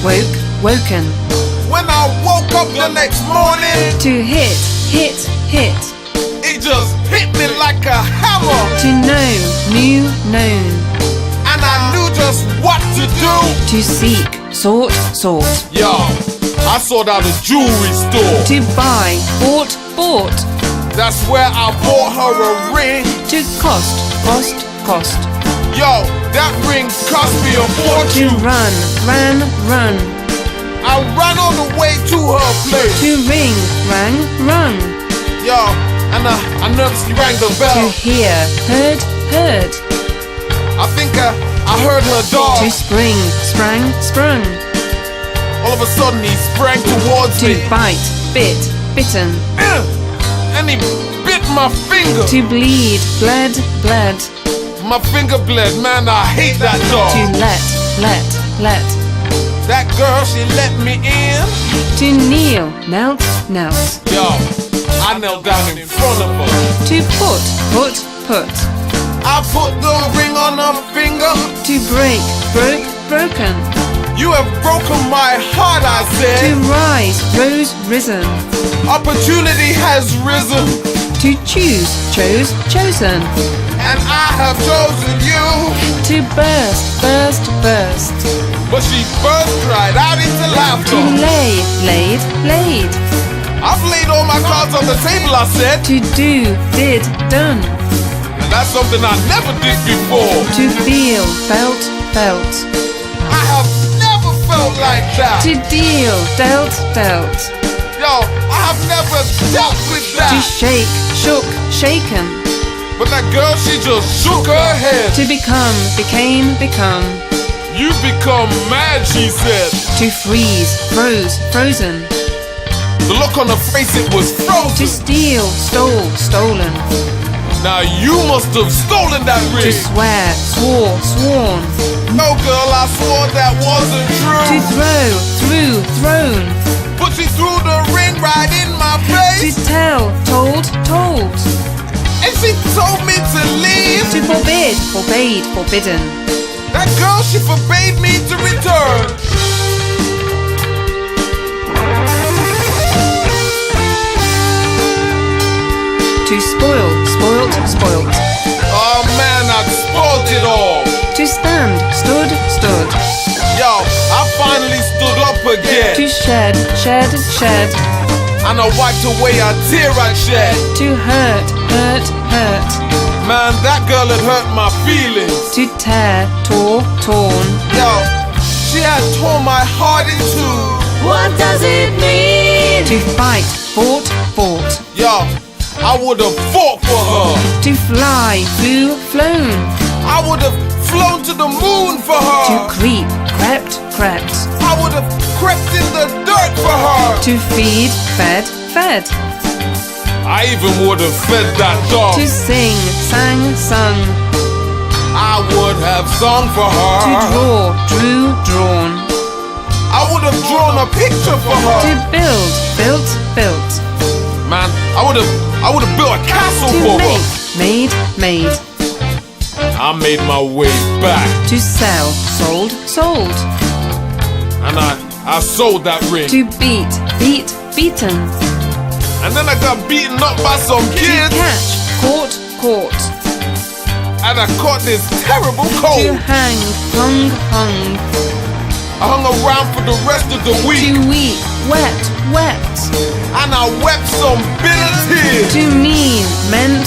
woken. When I woke up the next morning, To hit, hit. it just hit me like a hammer. To know, known. And I knew just what to do. To seek, sought. Yo, I sought out a jewelry store. To buy, bought. That's where I bought her a ring. To cost. Yo, that ring cost me a To fortune. run. I ran all the way to her place. To ring, rung. Yo, and I nervously rang the To bell. hear, heard. I think I heard her dog. To spring, sprung. All of a sudden he sprang towards To me. bite, bitten. And he bit my finger. To bleed, bled. My finger bled, man, I hate that dog. To let. That girl, she let me in. To kneel, knelt. Yo, I knelt down in front of her. To put. I put the ring on her finger. To break, broken. You have broken my heart, I To said. rise, risen. Opportunity has risen. To choose, chosen. And I have chosen you. To burst. But she first cried out into To laughter. laid. I've laid all my cards on the table, I said. To do, done. And that's something I never did before. To feel, felt. I have never felt like that. To deal, dealt. Yo, I have never dealt with To that. shake, shook, shaken. But that girl, she just shook her head. To become, become. You become mad, she said. To freeze, frozen. The look on her face, it was To frozen. steal, stolen. Now you must have stolen that To ring. swear, sworn. No, girl, I swore that wasn't To true. thrown. But she threw the ring right in my To face. tell, told. And she told me to leave. To forbid, forbidden. That girl, she forbade me to return. To spoil, spoilt. Oh man, I spoiled it all. To stand, stood. Yo, I finally stood up again. To shed. And I wiped away a tear I shed. To hurt. Man, that girl had hurt my feelings. To tear, torn. Yo, she had torn my heart in two. What does it mean? To fight, fought. Yo, I would have fought for her. To fly, flown. I would have flown to the moon for her. To creep, crept. I would have crept in the dirt for her. To feed, fed. I even would have fed that dog. To sing, sung. I would have sung for her. To draw, drawn. I would have drawn a picture for her. To build, built. Man, I would have built a castle To for her. make, made. I made my way back. To sell, sold. And I sold that ring. To beaten. And then I got beaten up by some To kids. catch, caught. And I caught this terrible To cold. hang, hung. I hung around for the rest of the To week. weep, wept. And I wept some bitter tears. To mean, meant.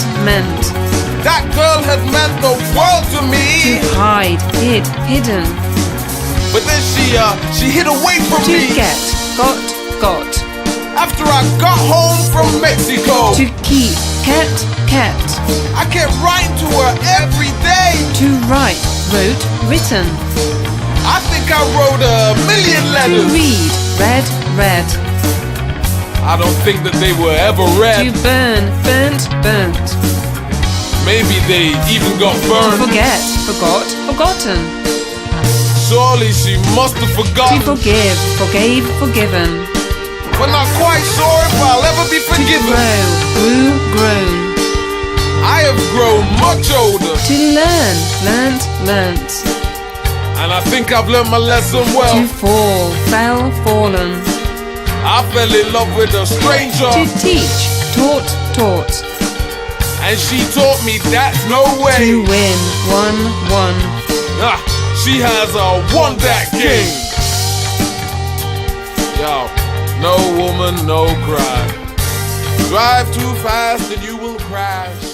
That girl had meant the world to To me. hide, hidden. But then she hid away from To me. get, got. After I got home from Mexico. To keep, kept. I kept writing to her every day. To write, written. I think I wrote 1,000,000 To letters. read, read. I don't think that they were ever To read. burn, burnt. Maybe they even got To burned. forget, forgotten. Surely she must have To forgotten. forgive, forgiven. But not quite sure if I'll ever be To forgiven. grow, grown. I have grown much older. To learn, learnt. and I think I've learned my lesson well. To fall, fell, fallen. I fell in love with a stranger, To teach, taught, taught. and she taught me that's no way. To win, won, won. Ah, she has a one-that king. Yo, no woman, no cry. Drive too fast and you will crash.